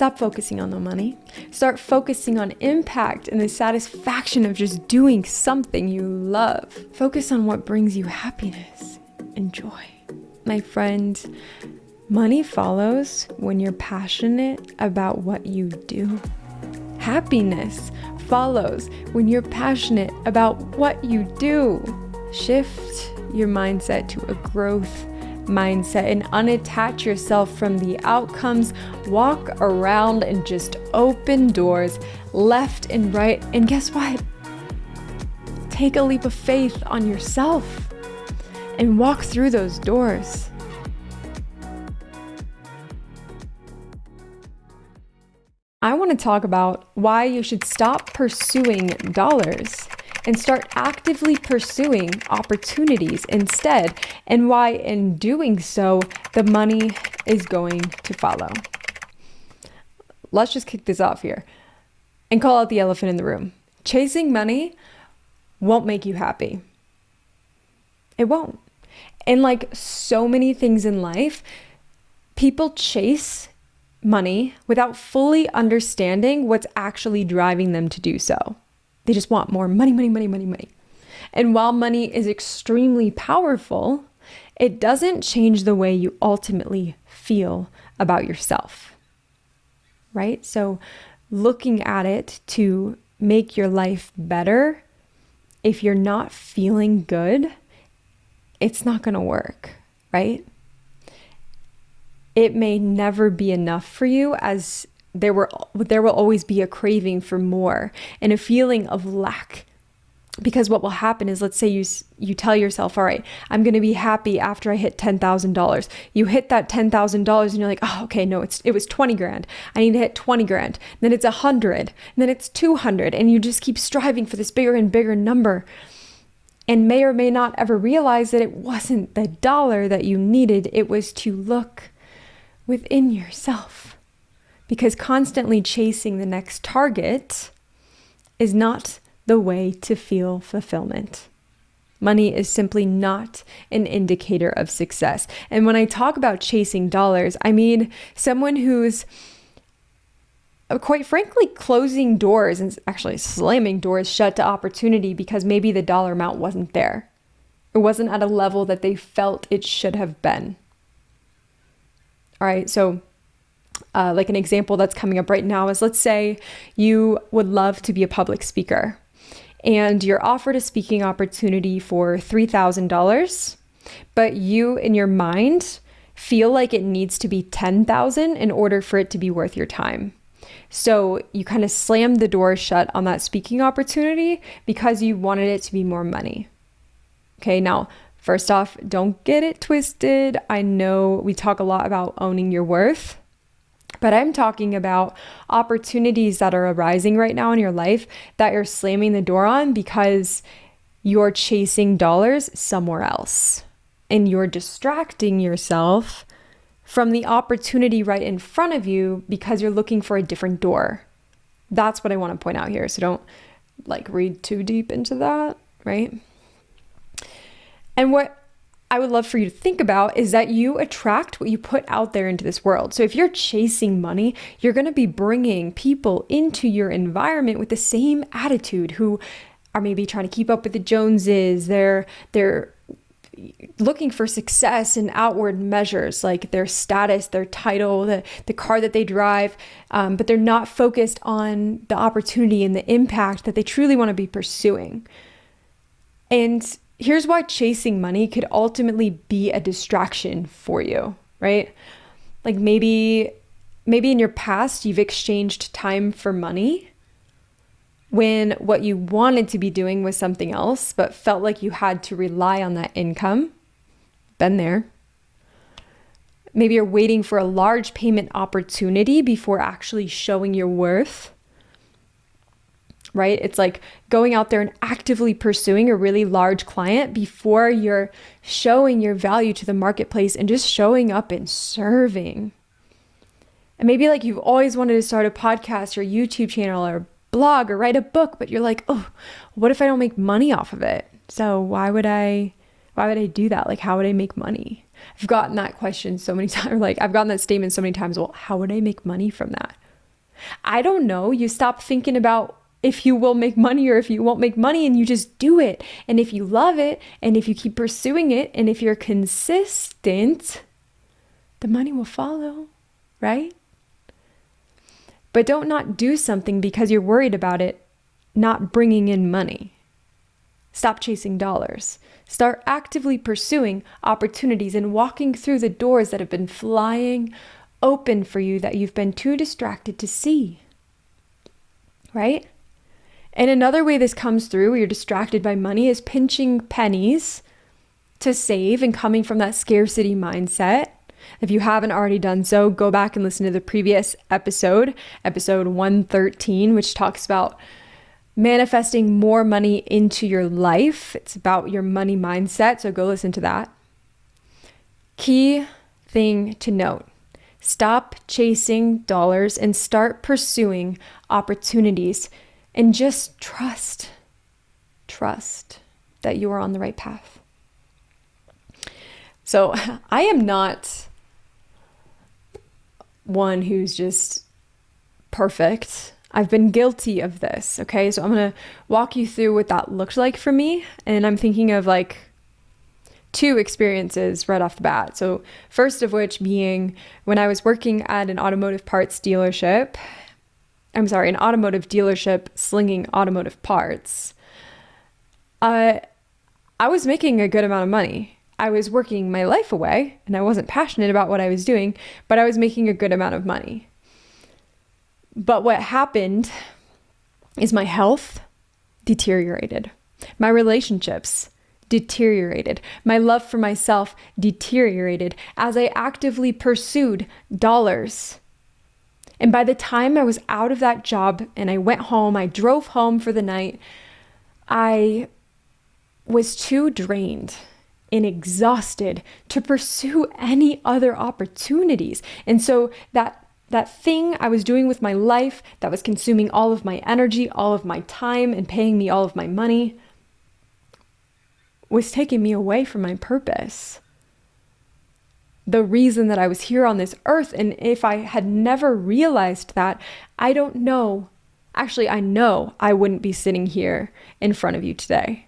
Stop focusing on the money. Start focusing on impact and the satisfaction of just doing something you love. Focus on what brings you happiness and joy. My friend, money follows when you're passionate about what you do. Happiness follows when you're passionate about what you do. Shift your mindset to a growth mindset and unattach yourself from the outcomes. Walk around and just open doors left and right. And guess what? Take a leap of faith on yourself and walk through those doors. I want to talk about why you should stop pursuing dollars and start actively pursuing opportunities instead, and why in doing so, the money is going to follow. Let's just kick this off here and call out the elephant in the room. Chasing money won't make you happy. It won't. And like so many things in life, people chase money without fully understanding what's actually driving them to do so. They just want more money, money, money, money, money. And while money is extremely powerful, it doesn't change the way you ultimately feel about yourself, right? So looking at it to make your life better, if you're not feeling good, it's not going to work, right? It may never be enough for you, as there will always be a craving for more and a feeling of lack. Because what will happen is, let's say you tell yourself, all right, I'm going to be happy after I hit $10,000. You hit that $10,000 and you're like, oh, okay, no, it was 20 grand. I need to hit 20 grand. Then it's 100, and then it's 200. And you just keep striving for this bigger and bigger number, and may or may not ever realize that it wasn't the dollar that you needed. It was to look within yourself. Because constantly chasing the next target is not the way to feel fulfillment. Money is simply not an indicator of success. And when I talk about chasing dollars, I mean someone who's quite frankly closing doors and actually slamming doors shut to opportunity because maybe the dollar amount wasn't there. It wasn't at a level that they felt it should have been. All right, so like an example that's coming up right now is, let's say you would love to be a public speaker and you're offered a speaking opportunity for $3,000, but you in your mind feel like it needs to be $10,000 in order for it to be worth your time. So you kind of slam the door shut on that speaking opportunity because you wanted it to be more money. Okay, now first off, don't get it twisted. I know we talk a lot about owning your worth, but I'm talking about opportunities that are arising right now in your life that you're slamming the door on because you're chasing dollars somewhere else. And you're distracting yourself from the opportunity right in front of you because you're looking for a different door. That's what I want to point out here. So don't read too deep into that, right? And what I would love for you to think about is that you attract what you put out there into this world. So if you're chasing money, you're going to be bringing people into your environment with the same attitude, who are maybe trying to keep up with the Joneses. They're looking for success in outward measures like their status, their title, the car that they drive, but they're not focused on the opportunity and the impact that they truly want to be pursuing. And here's why chasing money could ultimately be a distraction for you, right? Like maybe in your past, you've exchanged time for money when what you wanted to be doing was something else, but felt like you had to rely on that income. Been there. Maybe you're waiting for a large payment opportunity before actually showing your worth. Right? It's like going out there and actively pursuing a really large client before you're showing your value to the marketplace and just showing up and serving. And maybe you've always wanted to start a podcast or YouTube channel or blog or write a book, but you're like, oh, what if I don't make money off of it? So why would I do that? How would I make money? I've gotten that question so many times, I've gotten that statement so many times. Well, how would I make money from that? I don't know. You stop thinking about if you will make money or if you won't make money, and you just do it. And if you love it, and if you keep pursuing it, and if you're consistent, the money will follow, right? But don't not do something because you're worried about it not bringing in money. Stop chasing dollars. Start actively pursuing opportunities and walking through the doors that have been flying open for you that you've been too distracted to see. Right? And another way this comes through where you're distracted by money is pinching pennies to save and coming from that scarcity mindset. If you haven't already done so, go back and listen to the previous episode 113, which talks about manifesting more money into your life. It's about your money mindset, so go listen to that. Key thing to note: stop chasing dollars and start pursuing opportunities, and just trust that you are on the right path. So I am not one who's just perfect. I've been guilty of this, okay? So I'm going to walk you through what that looked like for me. And I'm thinking of like 2 experiences right off the bat. So first of which being when I was working at an automotive dealership slinging automotive parts. I was making a good amount of money. I was working my life away and I wasn't passionate about what I was doing, but I was making a good amount of money. But what happened is my health deteriorated. My relationships deteriorated. My love for myself deteriorated as I actively pursued dollars. And by the time I was out of that job and I went home, I drove home for the night, I was too drained and exhausted to pursue any other opportunities. And so that thing I was doing with my life that was consuming all of my energy, all of my time, and paying me all of my money was taking me away from my purpose. The reason that I was here on this earth. And if I had never realized that, I don't know. Actually, I know I wouldn't be sitting here in front of you today.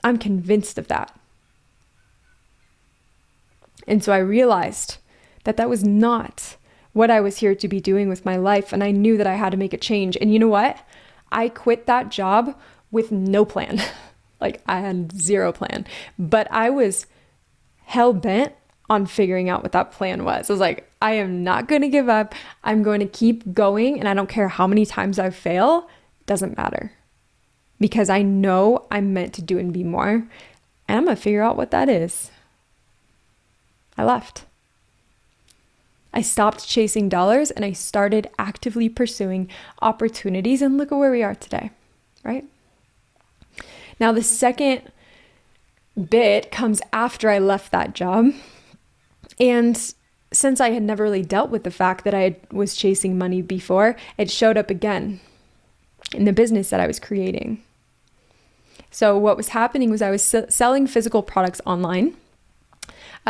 I'm convinced of that. And so I realized that that was not what I was here to be doing with my life. And I knew that I had to make a change. And you know what? I quit that job with no plan. Like I had 0 plan, but I was hell bent on figuring out what that plan was. I was like, I am not going to give up. I'm going to keep going. And I don't care how many times I fail. It doesn't matter, because I know I'm meant to do and be more. And I'm going to figure out what that is. I left. I stopped chasing dollars and I started actively pursuing opportunities, and look at where we are today, right? Now, the second bit comes after I left that job. And since I had never really dealt with the fact that I was chasing money before, it showed up again in the business that I was creating. So what was happening was I was selling physical products online,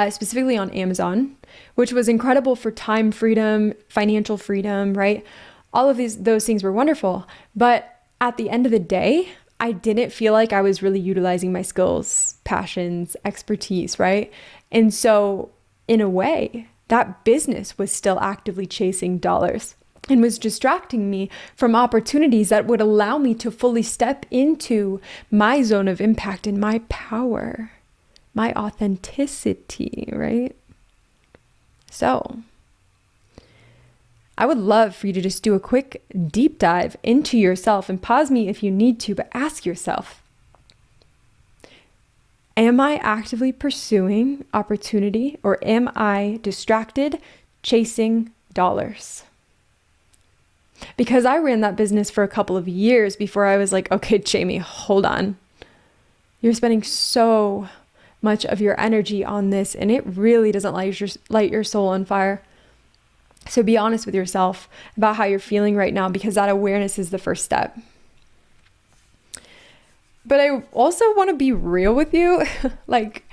specifically on Amazon, which was incredible for time freedom, financial freedom, right? All of those things were wonderful. But at the end of the day, I didn't feel like I was really utilizing my skills, passions, expertise, right? And so in a way, that business was still actively chasing dollars and was distracting me from opportunities that would allow me to fully step into my zone of impact and my power, my authenticity, right? So I would love for you to just do a quick deep dive into yourself, and pause me if you need to, but ask yourself, am I actively pursuing opportunity, or am I distracted chasing dollars? Because I ran that business for a couple of years before I was like, okay, Jamie, hold on. You're spending so much of your energy on this, and it really doesn't light your soul on fire. So be honest with yourself about how you're feeling right now, because that awareness is the first step. But I also want to be real with you. Like,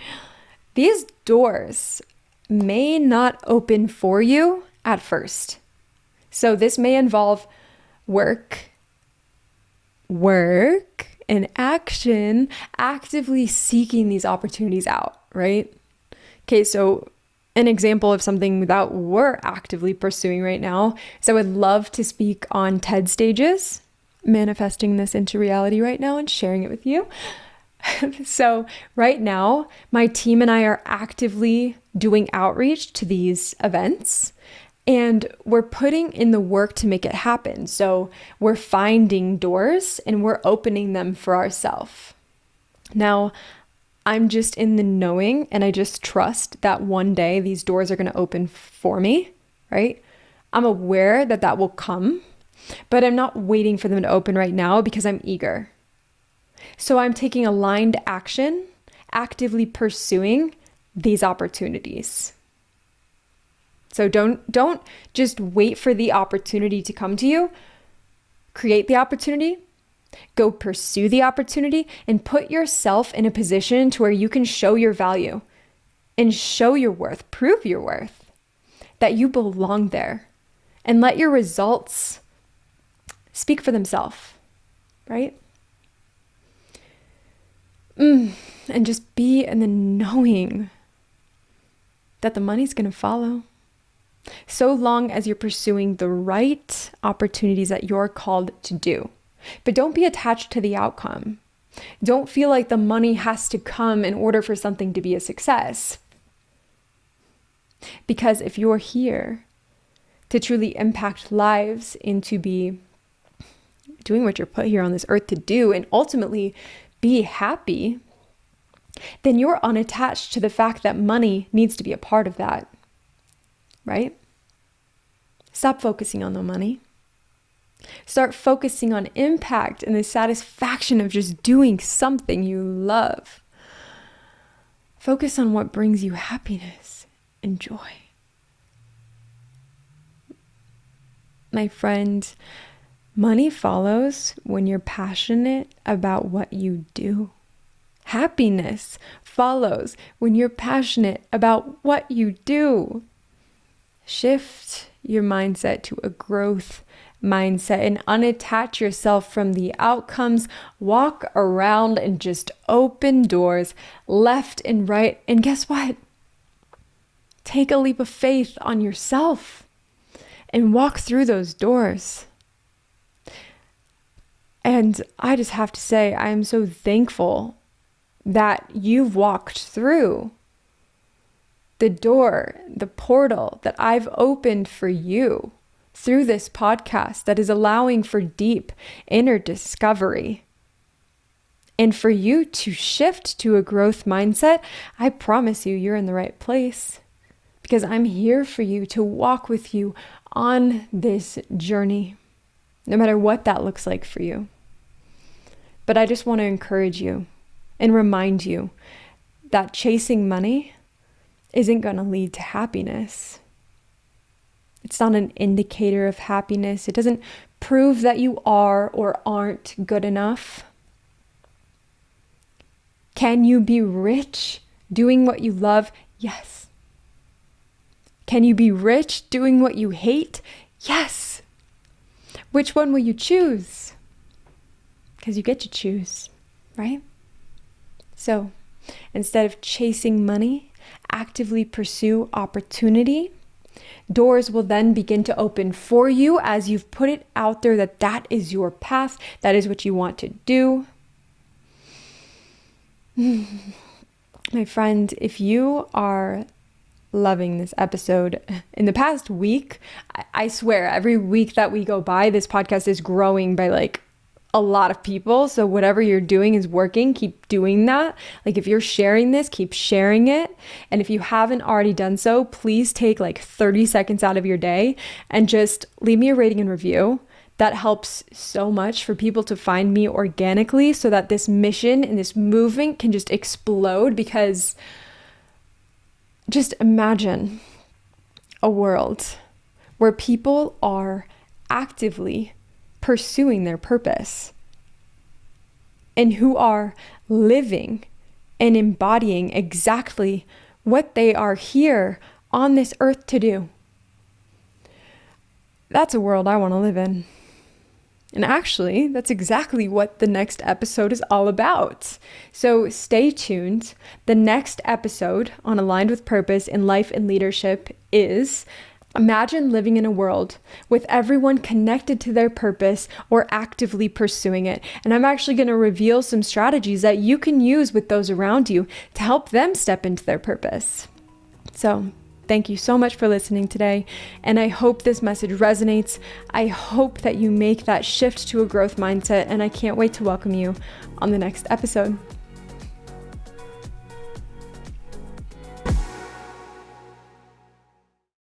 these doors may not open for you at first. So this may involve work and action, actively seeking these opportunities out, right? Okay, so an example of something that we're actively pursuing right now is I would love to speak on TED stages, manifesting this into reality right now and sharing it with you. So right now, my team and I are actively doing outreach to these events, and we're putting in the work to make it happen. So we're finding doors and we're opening them for ourselves. Now, I'm just in the knowing, and I just trust that one day these doors are going to open for me, right? I'm aware that that will come, but I'm not waiting for them to open right now because I'm eager. So I'm taking aligned action, actively pursuing these opportunities. So don't just wait for the opportunity to come to you. Create the opportunity, go pursue the opportunity, and put yourself in a position to where you can show your value and show your worth, prove your worth, that you belong there, and let your results speak for themselves, right? And just be in the knowing that the money's going to follow. So long as you're pursuing the right opportunities that you're called to do. But don't be attached to the outcome. Don't feel like the money has to come in order for something to be a success. Because if you're here to truly impact lives and to be doing what you're put here on this earth to do and ultimately be happy, then you're unattached to the fact that money needs to be a part of that, right? Stop focusing on the money. Start focusing on impact and the satisfaction of just doing something you love. Focus on what brings you happiness and joy. My friend, money follows when you're passionate about what you do. Happiness follows when you're passionate about what you do. Shift your mindset to a growth mindset and unattach yourself from the outcomes. Walk around and just open doors left and right. And guess what? Take a leap of faith on yourself and walk through those doors. And I just have to say, I am so thankful that you've walked through the door, the portal that I've opened for you through this podcast that is allowing for deep inner discovery. And for you to shift to a growth mindset, I promise you, you're in the right place because I'm here for you to walk with you on this journey, no matter what that looks like for you. But I just want to encourage you and remind you that chasing money isn't going to lead to happiness. It's not an indicator of happiness. It doesn't prove that you are or aren't good enough. Can you be rich doing what you love? Yes. Can you be rich doing what you hate? Yes. Which one will you choose? Because you get to choose, right? So instead of chasing money, actively pursue opportunity. Doors will then begin to open for you as you've put it out there that that is your path, that is what you want to do. My friend, if you are loving this episode in the past week, I swear every week that we go by, this podcast is growing by like a lot of people. So whatever you're doing is working. Keep doing that. Like if you're sharing this, keep sharing it. And if you haven't already done so, please take like 30 seconds out of your day and just leave me a rating and review. That helps so much for people to find me organically so that this mission and this movement can just explode. Because just imagine a world where people are actively pursuing their purpose and who are living and embodying exactly what they are here on this earth to do. That's a world I want to live in. And actually, that's exactly what the next episode is all about. So stay tuned. The next episode on Aligned with Purpose in Life and Leadership is: imagine living in a world with everyone connected to their purpose or actively pursuing it. And I'm actually going to reveal some strategies that you can use with those around you to help them step into their purpose. So thank you so much for listening today, and I hope this message resonates. I hope that you make that shift to a growth mindset, and I can't wait to welcome you on the next episode.